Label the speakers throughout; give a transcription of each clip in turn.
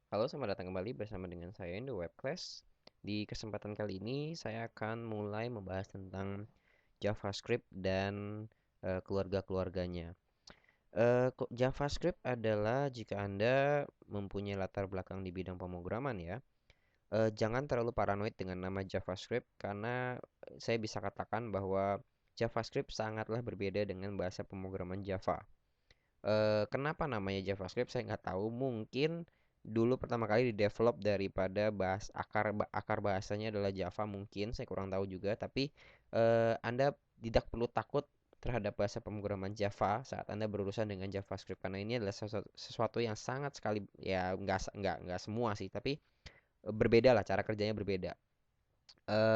Speaker 1: Halo, selamat datang kembali bersama dengan saya Indo Web Class. Di kesempatan kali ini saya akan mulai membahas tentang JavaScript dan keluarga-keluarganya. JavaScript adalah jika Anda mempunyai latar belakang di bidang pemrograman ya. Jangan terlalu paranoid dengan nama JavaScript karena saya bisa katakan bahwa JavaScript sangatlah berbeda dengan bahasa pemrograman Java. Kenapa namanya JavaScript saya nggak tahu. Mungkin dulu pertama kali di-develop daripada akar bahasanya adalah Java mungkin, saya kurang tahu juga. Tapi Anda tidak perlu takut terhadap bahasa pemrograman Java saat Anda berurusan dengan JavaScript karena ini adalah sesuatu yang sangat sekali ya nggak semua sih, tapi berbeda lah cara kerjanya berbeda.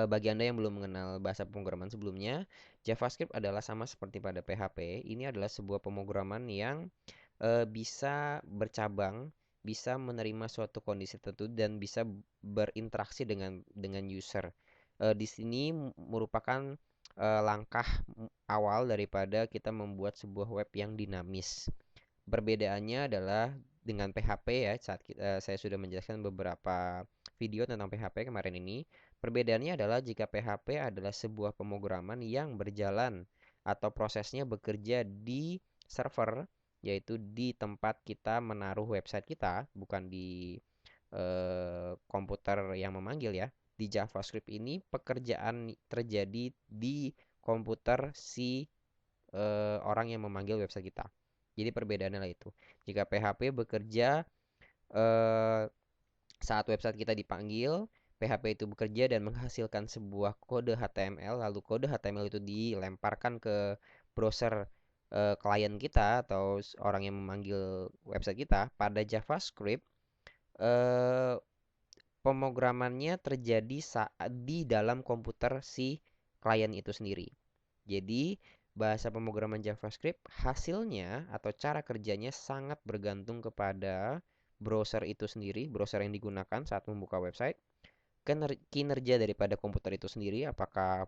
Speaker 1: Bagi Anda yang belum mengenal bahasa pemrograman sebelumnya, JavaScript adalah sama seperti pada PHP. Ini adalah sebuah pemrograman yang bisa bercabang, bisa menerima suatu kondisi tertentu dan bisa berinteraksi dengan user. Di sini merupakan langkah awal daripada kita membuat sebuah web yang dinamis. Perbedaannya adalah dengan PHP ya, saya sudah menjelaskan beberapa video tentang PHP kemarin ini. Perbedaannya adalah jika PHP adalah sebuah pemrograman yang berjalan atau prosesnya bekerja di server, yaitu di tempat kita menaruh website kita, bukan di komputer yang memanggil ya. Di JavaScript ini pekerjaan terjadi di komputer si orang yang memanggil website kita. Jadi perbedaannya lah itu. Jika PHP bekerja eh, saat website kita dipanggil, PHP itu bekerja dan menghasilkan sebuah kode HTML, lalu kode HTML itu dilemparkan ke browser klien kita atau orang yang memanggil website kita. Pada JavaScript, eh, pemrogramannya terjadi saat di dalam komputer si klien itu sendiri. Jadi, bahasa pemrograman JavaScript hasilnya atau cara kerjanya sangat bergantung kepada browser itu sendiri, browser yang digunakan saat membuka website, kinerja daripada komputer itu sendiri, apakah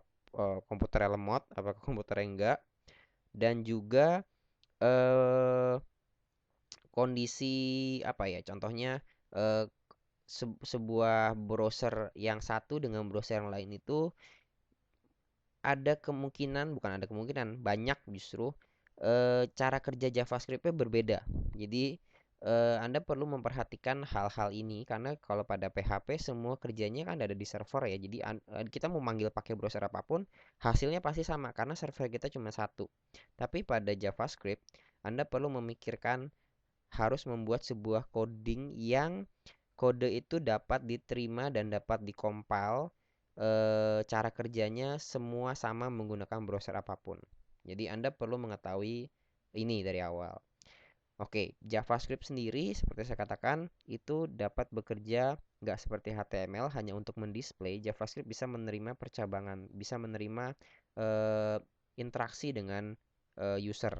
Speaker 1: komputernya lemot, apakah komputernya enggak, dan juga eh, kondisi apa ya, contohnya eh, sebuah browser yang satu dengan browser yang lain itu ada kemungkinan, bukan ada kemungkinan, banyak justru cara kerja JavaScript-nya berbeda. Jadi Anda perlu memperhatikan hal-hal ini karena kalau pada PHP semua kerjanya kan ada di server ya. Jadi kita mau manggil pakai browser apapun, hasilnya pasti sama karena server kita cuma satu. Tapi pada JavaScript, Anda perlu memikirkan harus membuat sebuah coding yang kode itu dapat diterima dan dapat dikompil, cara kerjanya semua sama menggunakan browser apapun. Jadi Anda perlu mengetahui ini dari awal. Oke, JavaScript sendiri seperti saya katakan itu dapat bekerja nggak seperti HTML hanya untuk mendisplay. JavaScript bisa menerima percabangan, bisa menerima eh, interaksi dengan user.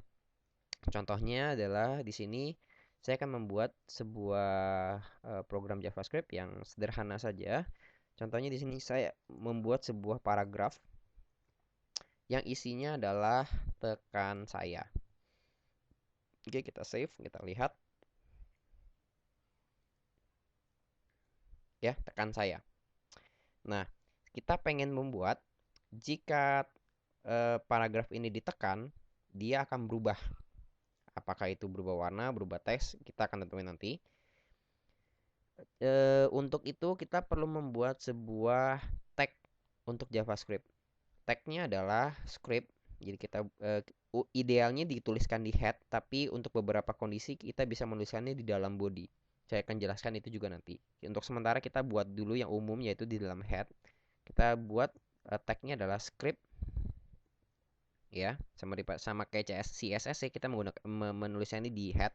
Speaker 1: Contohnya adalah di sini saya akan membuat sebuah program JavaScript yang sederhana saja. Contohnya di sini saya membuat sebuah paragraf yang isinya adalah tekan saya. Oke, kita save, kita lihat ya, tekan saya. Nah, kita pengen membuat jika paragraf ini ditekan, dia akan berubah. Apakah itu berubah warna, berubah teks, kita akan tentuin nanti. Untuk itu kita perlu membuat sebuah tag untuk JavaScript. Tagnya adalah script. Jadi kita idealnya dituliskan di head, tapi untuk beberapa kondisi kita bisa menuliskannya di dalam body. Saya akan jelaskan itu juga nanti. Untuk sementara kita buat dulu yang umum yaitu di dalam head. Kita buat tagnya adalah script ya, sama kayak CSS ya kita menggunakan menuliskannya di head.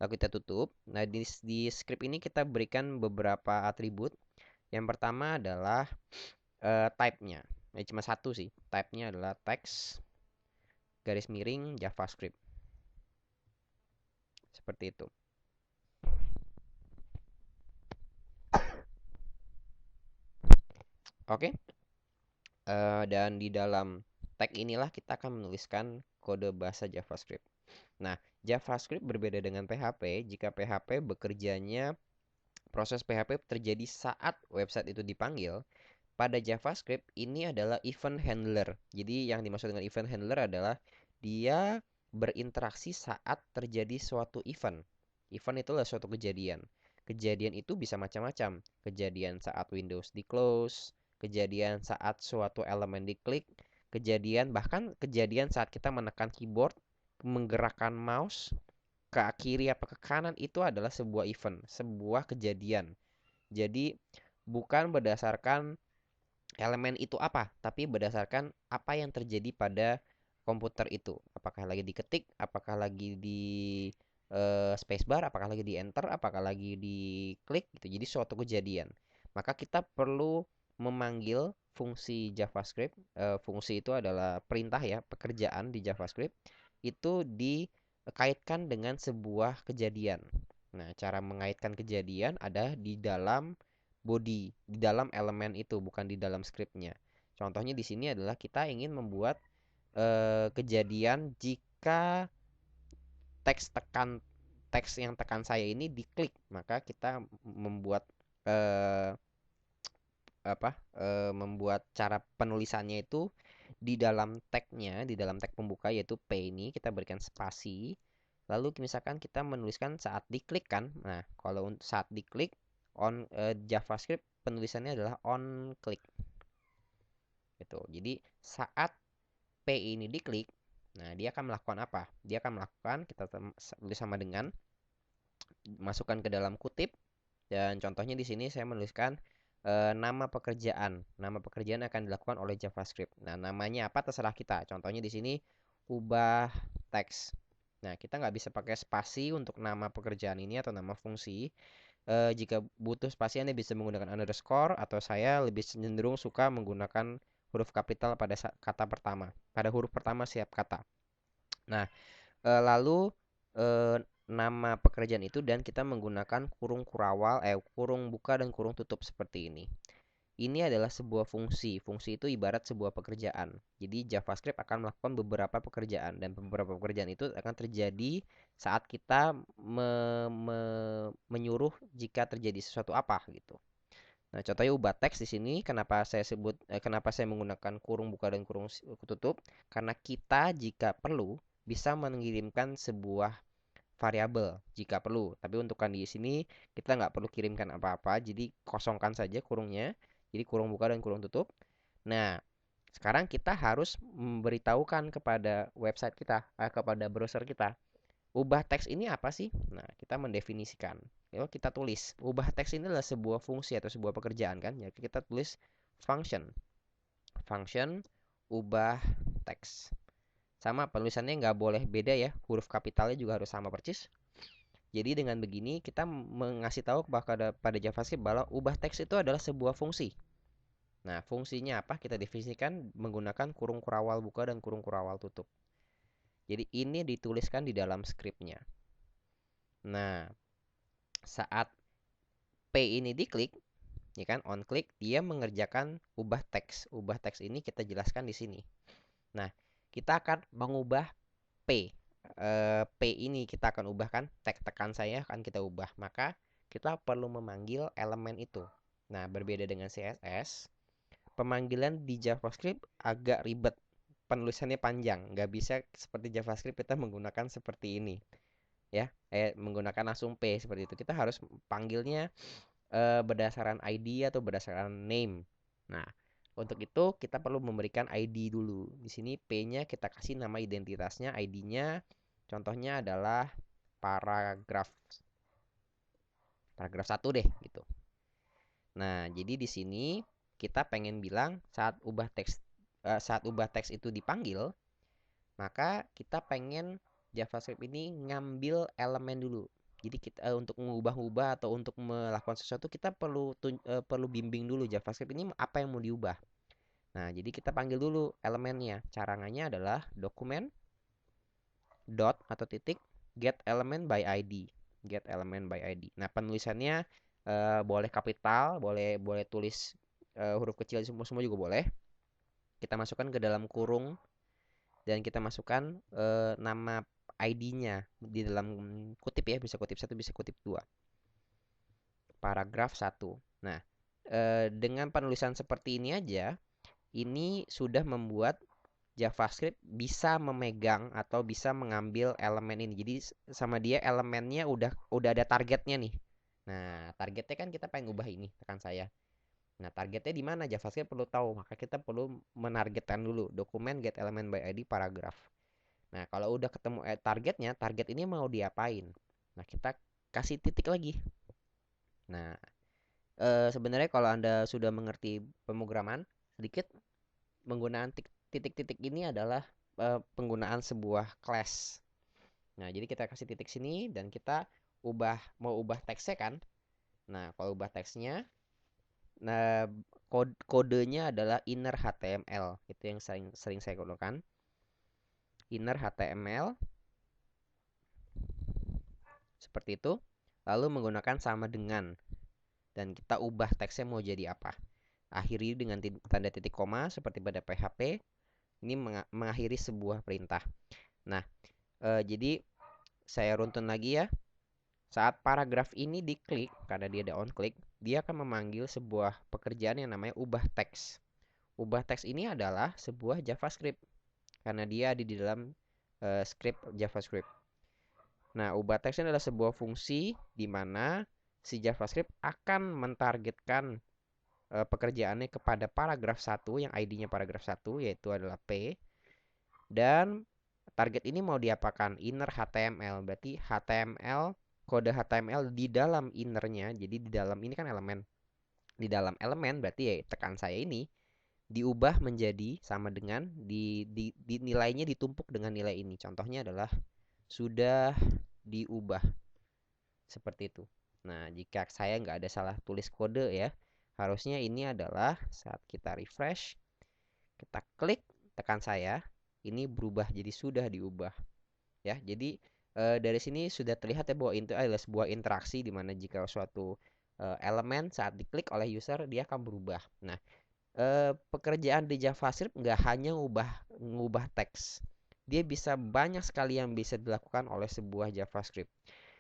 Speaker 1: Lalu kita tutup. Nah, di script ini kita berikan beberapa atribut. Yang pertama adalah type-nya. Cuma satu sih. Type-nya adalah text garis miring JavaScript. Seperti itu. Oke. Dan di dalam tag inilah kita akan menuliskan kode bahasa JavaScript. Nah, JavaScript berbeda dengan PHP. Jika PHP bekerjanya Proses PHP terjadi saat website itu dipanggil. Pada JavaScript ini adalah event handler. Jadi yang dimaksud dengan event handler adalah dia berinteraksi saat terjadi suatu event. Event itu adalah suatu kejadian. Kejadian itu bisa macam-macam. Kejadian saat Windows di close, kejadian saat suatu elemen diklik, kejadian bahkan kejadian saat kita menekan keyboard, menggerakkan mouse ke kiri apa ke kanan itu adalah sebuah event, sebuah kejadian. Jadi bukan berdasarkan elemen itu apa, tapi berdasarkan apa yang terjadi pada komputer itu. Apakah lagi diketik, apakah lagi di spacebar, apakah lagi di enter, apakah lagi di klik gitu. Jadi suatu kejadian. Maka kita perlu memanggil fungsi JavaScript. Fungsi itu adalah perintah ya, pekerjaan di JavaScript itu dikaitkan dengan sebuah kejadian. Nah, cara mengaitkan kejadian ada di dalam body, di dalam elemen itu, bukan di dalam scriptnya. Contohnya di sini adalah kita ingin membuat kejadian jika teks tekan teks yang tekan saya ini diklik, maka kita membuat eh, membuat cara penulisannya itu di dalam tagnya, di dalam tag pembuka yaitu P ini kita berikan spasi. Lalu misalkan kita menuliskan saat diklik kan. Nah, kalau saat diklik JavaScript penulisannya adalah on click. Gitu. Jadi saat P ini diklik, nah dia akan melakukan apa? Dia akan melakukan kita tulis sama dengan masukkan ke dalam kutip dan contohnya di sini saya menuliskan nama pekerjaan. Nama pekerjaan akan dilakukan oleh JavaScript. Nah, namanya apa terserah kita. Contohnya di sini ubah teks. Nah, kita nggak bisa pakai spasi untuk nama pekerjaan ini atau nama fungsi. Jika butuh spasi Anda bisa menggunakan underscore atau saya lebih cenderung suka menggunakan huruf kapital pada kata pertama. Pada huruf pertama setiap kata. Nah, lalu nama pekerjaan itu dan kita menggunakan kurung kurawal, kurung buka dan kurung tutup seperti ini. Ini adalah sebuah fungsi. Fungsi itu ibarat sebuah pekerjaan. Jadi JavaScript akan melakukan beberapa pekerjaan dan beberapa pekerjaan itu akan terjadi saat kita menyuruh jika terjadi sesuatu apa gitu. Nah, contohnya ubah teks di sini kenapa saya menggunakan kurung buka dan kurung tutup? Karena kita jika perlu bisa mengirimkan sebuah variabel jika perlu. Tapi untuk di sini kita nggak perlu kirimkan apa-apa, jadi kosongkan saja kurungnya. Jadi kurung buka dan kurung tutup. Nah, sekarang kita harus memberitahukan kepada website kita, kepada browser kita. Ubah teks ini apa sih? Nah, kita mendefinisikan. Yuk kita tulis. Ubah teks ini adalah sebuah fungsi atau sebuah pekerjaan kan? Ya, kita tulis function. Function ubah teks. Sama penulisannya nggak boleh beda ya. Huruf kapitalnya juga harus sama persis. Jadi dengan begini kita mengasih tahu pada JavaScript bahwa ubah teks itu adalah sebuah fungsi. Nah, fungsinya apa? Kita definisikan menggunakan kurung kurawal buka dan kurung kurawal tutup. Jadi ini dituliskan di dalam scriptnya. Nah, saat P ini diklik, ya kan, on click, dia mengerjakan ubah teks. Ubah teks ini kita jelaskan di sini. Nah, kita akan mengubah P. P ini kita akan ubahkan, tag tekan saya akan kita ubah. Maka kita perlu memanggil elemen itu. Nah, berbeda dengan CSS, pemanggilan di JavaScript agak ribet. Penulisannya panjang, nggak bisa seperti JavaScript kita menggunakan seperti ini. Ya, menggunakan langsung P seperti itu. Kita harus panggilnya berdasarkan ID atau berdasarkan name. Nah, untuk itu kita perlu memberikan ID dulu. Di sini P-nya kita kasih nama identitasnya, ID-nya contohnya adalah paragraf. Paragraf 1 deh gitu. Nah, jadi di sini kita pengen bilang saat ubah teks itu dipanggil, maka kita pengen JavaScript ini ngambil elemen dulu. Jadi kita untuk mengubah-ubah atau untuk melakukan sesuatu kita perlu bimbing dulu JavaScript ini apa yang mau diubah. Nah, jadi kita panggil dulu elemennya. Caranya adalah dokumen dot atau titik get element by ID. Get element by ID. Nah, penulisannya boleh kapital, boleh tulis huruf kecil semua juga boleh. Kita masukkan ke dalam kurung dan kita masukkan nama ID-nya di dalam kutip ya, bisa kutip 1, bisa kutip 2. paragraf 1. Nah, dengan penulisan seperti ini aja, ini sudah membuat JavaScript bisa memegang atau bisa mengambil elemen ini. Jadi sama dia elemennya udah ada targetnya nih. Nah, targetnya kan kita pengen ubah ini, tekan saya. Nah, targetnya di mana? JavaScript perlu tahu, maka kita perlu menargetkan dulu dokumen get element by ID paragraph. Nah, kalau udah ketemu targetnya, target ini mau diapain? Nah, kita kasih titik lagi. Nah, sebenarnya kalau Anda sudah mengerti pemrograman sedikit, penggunaan titik-titik ini adalah penggunaan sebuah class. Nah, jadi kita kasih titik sini dan kita mau ubah teksnya kan. Nah, kalau ubah teksnya, nah kodenya adalah inner HTML. Itu yang sering saya gunakan. Inner HTML seperti itu. Lalu menggunakan sama dengan dan kita ubah teksnya mau jadi apa. Akhiri dengan tanda titik koma seperti pada PHP. Ini mengakhiri sebuah perintah. Nah, jadi saya runtun lagi ya. Saat paragraf ini diklik, karena dia ada on click, dia akan memanggil sebuah pekerjaan yang namanya ubah teks. Ubah teks ini adalah sebuah JavaScript, karena dia ada di dalam script JavaScript. Nah, ubah teks ini adalah sebuah fungsi di mana si JavaScript akan mentargetkan pekerjaannya kepada paragraf 1 yang ID-nya paragraf 1 yaitu adalah P, dan target ini mau diapakan? Inner HTML. Berarti HTML, kode HTML di dalam innernya. Jadi di dalam ini kan elemen. Di dalam elemen berarti ya tekan saya ini diubah menjadi sama dengan di nilainya ditumpuk dengan nilai ini. Contohnya adalah sudah diubah seperti itu. Nah, jika saya nggak ada salah tulis kode ya, harusnya ini adalah saat kita refresh, kita klik, tekan saya, ini berubah jadi sudah diubah. Ya, jadi dari sini sudah terlihat ya bahwa itu adalah sebuah interaksi di mana jika suatu elemen saat diklik oleh user dia akan berubah. Nah, pekerjaan di JavaScript nggak hanya ngubah teks. Dia bisa banyak sekali yang bisa dilakukan oleh sebuah JavaScript.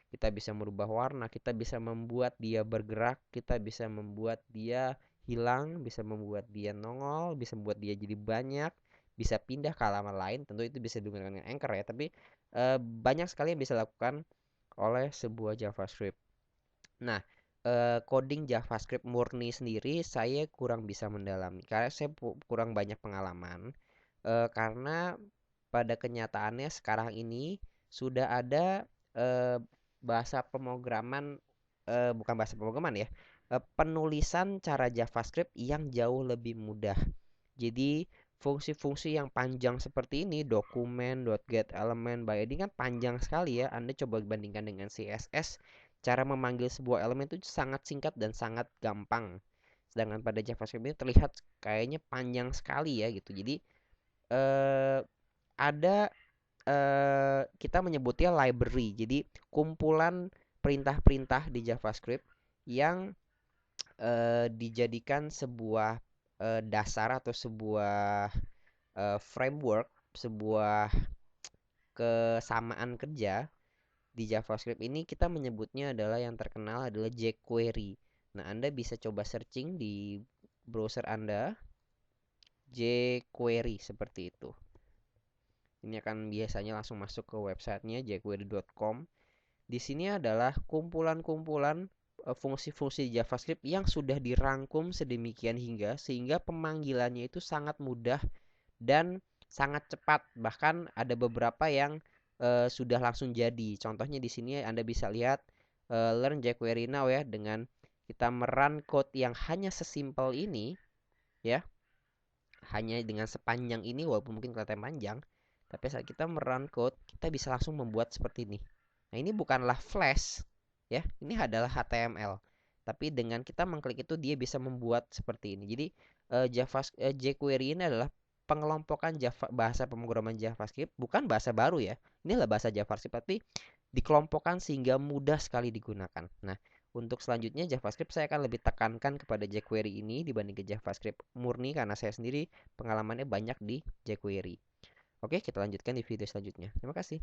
Speaker 1: Kita bisa merubah warna, kita bisa membuat dia bergerak, kita bisa membuat dia hilang, bisa membuat dia nongol, bisa membuat dia jadi banyak, bisa pindah ke halaman lain. Tentu itu bisa digunakan dengan Anchor ya, tapi banyak sekali yang bisa dilakukan oleh sebuah JavaScript. Nah, coding JavaScript murni sendiri saya kurang bisa mendalami karena saya kurang banyak pengalaman. Karena pada kenyataannya sekarang ini sudah ada bahasa pemrograman, bukan bahasa pemrograman ya, penulisan cara JavaScript yang jauh lebih mudah. Jadi fungsi-fungsi yang panjang seperti ini, dokumen, .get element by ID kan panjang sekali ya. Anda coba bandingkan dengan CSS, cara memanggil sebuah elemen itu sangat singkat dan sangat gampang. Sedangkan pada JavaScript ini terlihat kayaknya panjang sekali ya gitu. Jadi eh, ada kita menyebutnya library. Jadi kumpulan perintah-perintah di JavaScript yang dijadikan sebuah dasar atau sebuah framework, sebuah kesamaan kerja di JavaScript ini kita menyebutnya adalah yang terkenal adalah jQuery. Nah, Anda bisa coba searching di browser Anda jQuery seperti itu. Ini akan biasanya langsung masuk ke websitenya jQuery.com. Di sini adalah kumpulan-kumpulan fungsi-fungsi JavaScript yang sudah dirangkum sedemikian sehingga pemanggilannya itu sangat mudah dan sangat cepat. Bahkan ada beberapa yang sudah langsung jadi. Contohnya di sini Anda bisa lihat Learn jQuery Now ya, dengan kita merun code yang hanya sesimpel ini ya, hanya dengan sepanjang ini walaupun mungkin kelihatan panjang, tapi saat kita merun code kita bisa langsung membuat seperti ini. Nah, ini bukanlah Flash ya, ini adalah HTML. Tapi dengan kita mengklik itu dia bisa membuat seperti ini. Jadi jQuery ini adalah pengelompokan bahasa pemrograman JavaScript, bukan bahasa baru ya. Ini adalah bahasa JavaScript tapi dikelompokkan sehingga mudah sekali digunakan. Nah, untuk selanjutnya JavaScript saya akan lebih tekankan kepada jQuery ini dibanding ke JavaScript murni karena saya sendiri pengalamannya banyak di jQuery. Oke, kita lanjutkan di video selanjutnya. Terima kasih.